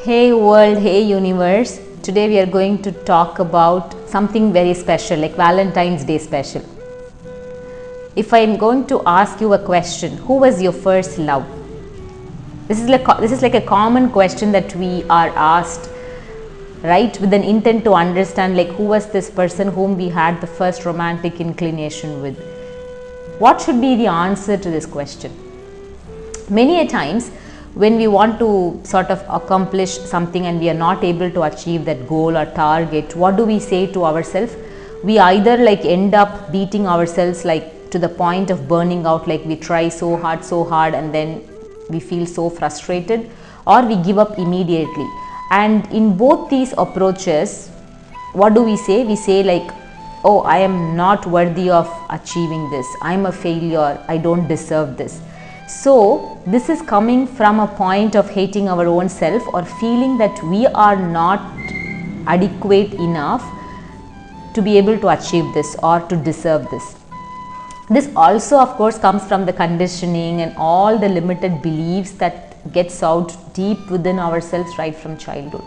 Hey world, hey universe. Today we are going to talk about something very special, like Valentine's Day special. If I am going to ask you a question, who was your first love? This is like a common question that we are asked, right, with an intent to understand like who was this person whom we had the first romantic inclination with. What should be the answer to this question? Many a times when we want to sort of accomplish something and we are not able to achieve that goal or target, what do we say to ourselves? We either like end up beating ourselves like to the point of burning out, like we try so hard and then we feel so frustrated, or we give up immediately. And in both these approaches, what do we say? We say like, oh, I am not worthy of achieving this, I'm a failure, I don't deserve this. So this is coming from a point of hating our own self or feeling that we are not adequate enough to be able to achieve this or to deserve this. This also of course comes from the conditioning and all the limited beliefs that gets out deep within ourselves right from childhood.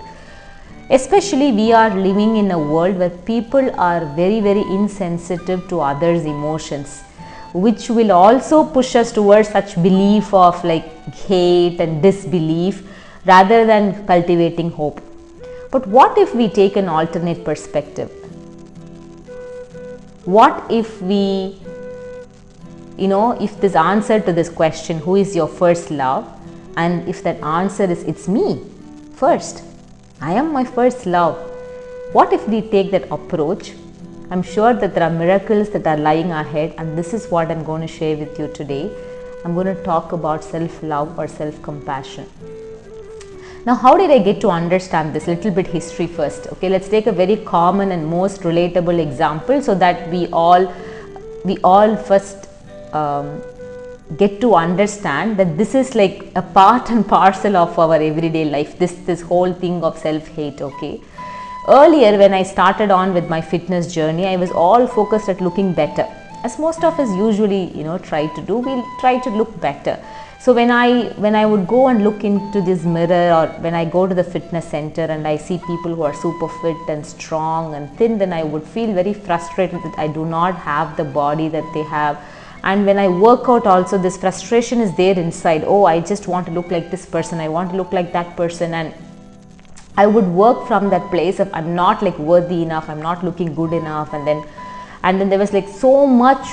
Especially we are living in a world where people are very insensitive to others' emotions, which will also push us towards such belief of like hate and disbelief rather than cultivating hope. But what if we take an alternate perspective? What if we, if this answer to this question, who is your first love, and if that answer is it's me first, I am my first love, what if we take that approach? I'm sure that there are miracles that are lying ahead, and this is what I'm going to share with you today. I'm going to talk about self-love or self-compassion. Now, how did I get to understand this? Little bit history first. Okay, let's take a very common and most relatable example so that we all first get to understand that this is like a part and parcel of our everyday life. This whole thing of self-hate. Okay. Earlier, when I started on with my fitness journey, I was all focused at looking better, as most of us usually try to do. We'll try to look better. So when I would go and look into this mirror, or when I go to the fitness center and I see people who are super fit and strong and thin, then I would feel very frustrated that I do not have the body that they have. And when I work out also, this frustration is there inside. Oh, I just want to look like this person, I want to look like that person, and I would work from that place of I'm not like worthy enough, I'm not looking good enough, and then there was like so much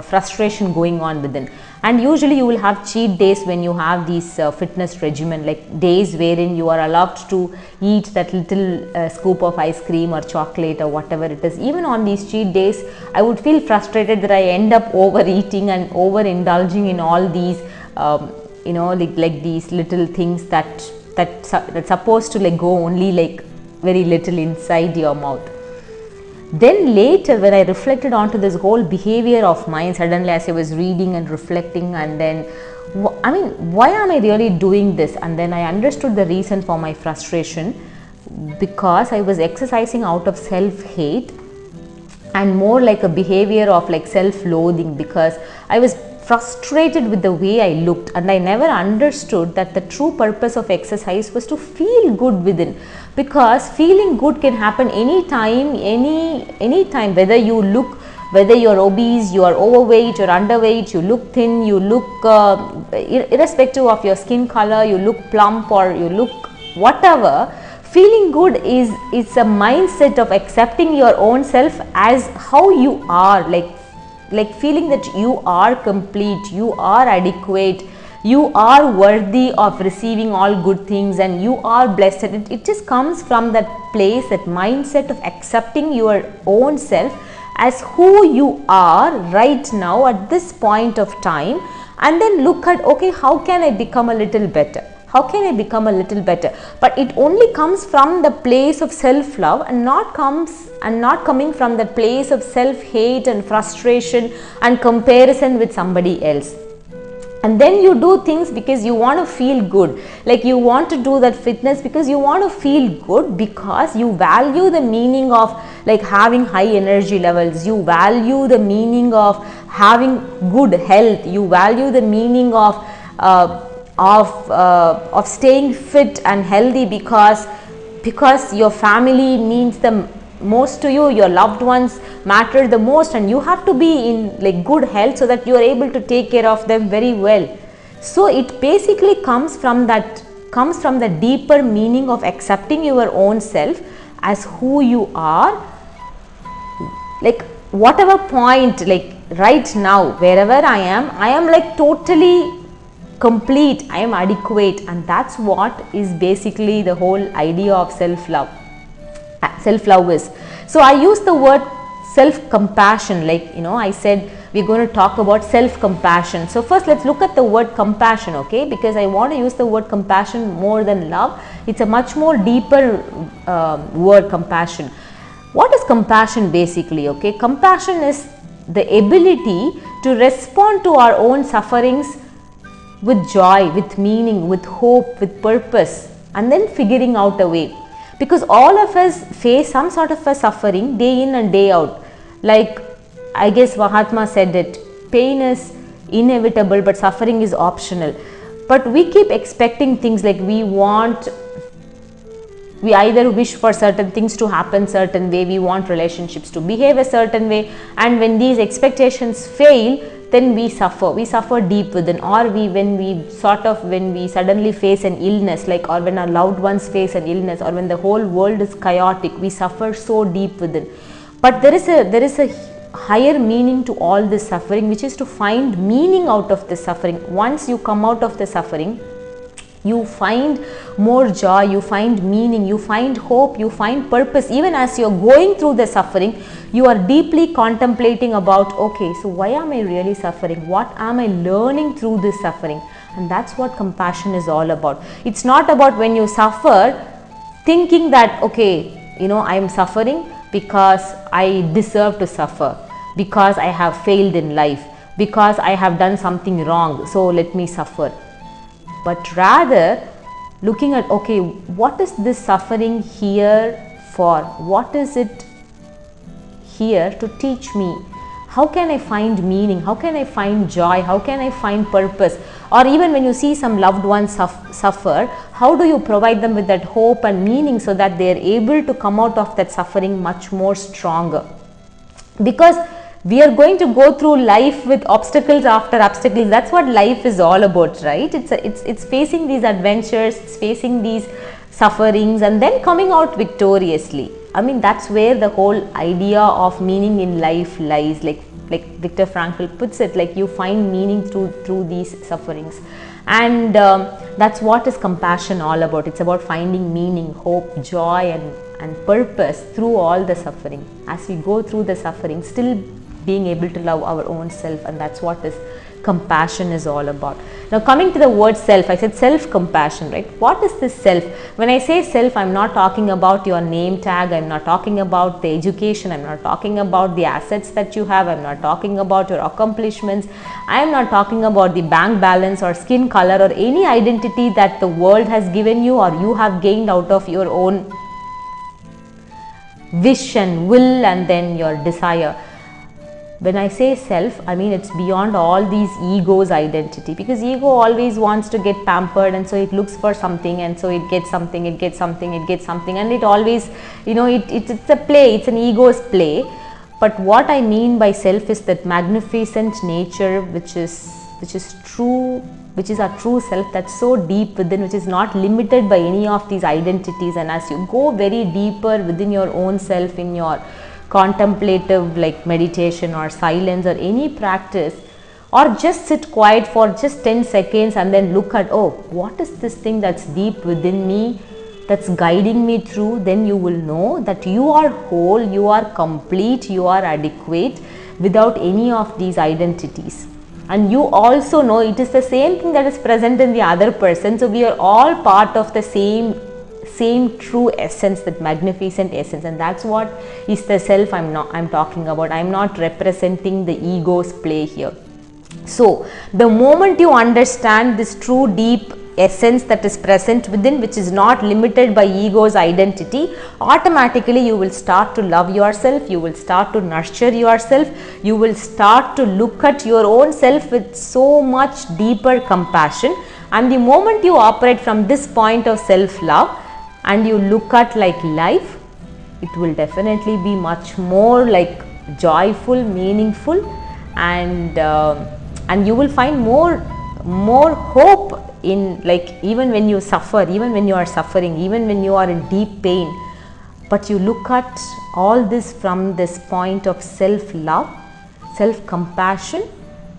frustration going on within. And usually you will have cheat days when you have these fitness regimen, like days wherein you are allowed to eat that little scoop of ice cream or chocolate or whatever it is. Even on these cheat days, I would feel frustrated that I end up overeating and overindulging in all these like these little things that's supposed to like go only like very little inside your mouth. Then later, when I reflected onto this whole behavior of mine, suddenly as I was reading and reflecting, and then why am I really doing this? And then I understood the reason for my frustration, because I was exercising out of self-hate and more like a behavior of like self-loathing, because I was frustrated with the way I looked, and I never understood that the true purpose of exercise was to feel good within, because feeling good can happen anytime, whether you're obese, you are overweight, you're underweight, you look thin, you look irrespective of your skin color, you look plump or you look whatever. Feeling good is a mindset of accepting your own self as how you are, like feeling that you are complete, you are adequate, you are worthy of receiving all good things, and you are blessed. It just comes from that place, that mindset of accepting your own self as who you are right now at this point of time, and then look at, okay, how can I become a little better? How can I become a little better? But it only comes from the place of self-love, and not coming from the place of self-hate and frustration and comparison with somebody else. And then you do things because you want to feel good, like you want to do that fitness because you want to feel good, because you value the meaning of like having high energy levels, you value the meaning of having good health, you value the meaning of of staying fit and healthy, because your family means the most to you, your loved ones matter the most, and you have to be in like good health so that you are able to take care of them very well. So it basically comes from the deeper meaning of accepting your own self as who you are, like whatever point, like right now wherever I am like totally complete, I am adequate, and that's what is basically the whole idea of self-love is. So I use the word self-compassion, like I said we're going to talk about self-compassion. So first let's look at the word compassion, okay, because I want to use the word compassion more than love. It's a much more deeper word, compassion. What is compassion basically? Okay, compassion is the ability to respond to our own sufferings with joy, with meaning, with hope, with purpose, and then figuring out a way. Because all of us face some sort of a suffering day in and day out. Like I guess Mahatma said it, pain is inevitable but suffering is optional. But we keep expecting things, like we either wish for certain things to happen certain way, we want relationships to behave a certain way, and when these expectations fail, then we suffer deep within. Or when we suddenly face an illness, like, or when our loved ones face an illness, or when the whole world is chaotic, we suffer so deep within. But there is a higher meaning to all this suffering, which is to find meaning out of the suffering. Once you come out of the suffering, you find more joy, you find meaning, you find hope, you find purpose. Even as you're going through the suffering, you are deeply contemplating about, okay, so why am I really suffering? What am I learning through this suffering? And that's what compassion is all about. It's not about when you suffer thinking that, okay, I am suffering because I deserve to suffer, because I have failed in life, because I have done something wrong, so let me suffer. But rather looking at, okay, what is this suffering here for? What is it here to teach me? How can I find meaning? How can I find joy? How can I find purpose? Or even when you see some loved ones suffer, how do you provide them with that hope and meaning so that they are able to come out of that suffering much more stronger? Because we are going to go through life with obstacles after obstacles. That's what life is all about, right? It's facing these adventures, it's facing these sufferings, and then coming out victoriously. I mean, that's where the whole idea of meaning in life lies. Like Viktor Frankl puts it, like you find meaning through these sufferings. And that's what is compassion all about. It's about finding meaning, hope, joy, and purpose through all the suffering. As we go through the suffering, still being able to love our own self, and that's what is compassion is all about. Now coming to the word self, I said self-compassion, right? What is this self? When I say self, I'm not talking about your name tag, I'm not talking about the education, I'm not talking about the assets that you have, I'm not talking about your accomplishments, I am not talking about the bank balance or skin color or any identity that the world has given you or you have gained out of your own wish and will and then your desire. When I say self, I mean it's beyond all these ego's identity, because ego always wants to get pampered, and so it looks for something, and so it gets something, and it always, it's a play, it's an ego's play. But what I mean by self is that magnificent nature which is true, which is our true self, that's so deep within, which is not limited by any of these identities. And as you go very deeper within your own self, in your contemplative like meditation or silence or any practice, or just sit quiet for just 10 seconds and then look at, oh, what is this thing that's deep within me that's guiding me through, then you will know that you are whole, you are complete, you are adequate without any of these identities. And you also know it is the same thing that is present in the other person. So we are all part of the same true essence, that magnificent essence, and that's what is the self I'm talking about. I'm not representing the ego's play here. So the moment you understand this true deep essence that is present within, which is not limited by ego's identity, automatically you will start to love yourself, you will start to nurture yourself, you will start to look at your own self with so much deeper compassion, And the moment you operate from this point of self-love and you look at like life, it will definitely be much more like joyful, meaningful, and you will find more hope in, like, even when you suffer, even when you are suffering, even when you are in deep pain, but you look at all this from this point of self-love, self-compassion,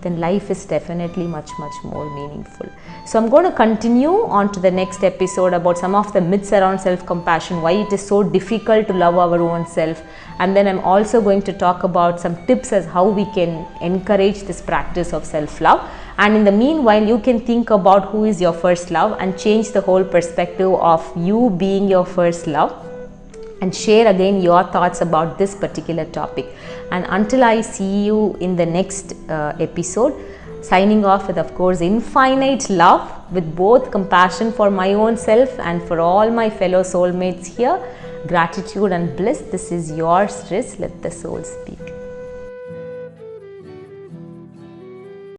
then life is definitely much more meaningful. So I'm going to continue on to the next episode about some of the myths around self-compassion, why it is so difficult to love our own self, and then I'm also going to talk about some tips as how we can encourage this practice of self-love. And in the meanwhile, you can think about who is your first love and change the whole perspective of you being your first love, and share again your thoughts about this particular topic. And until I see you in the next episode, signing off with, of course, infinite love, with both compassion for my own self and for all my fellow soulmates here, gratitude and bliss. This is yours, Riz. Let the soul speak.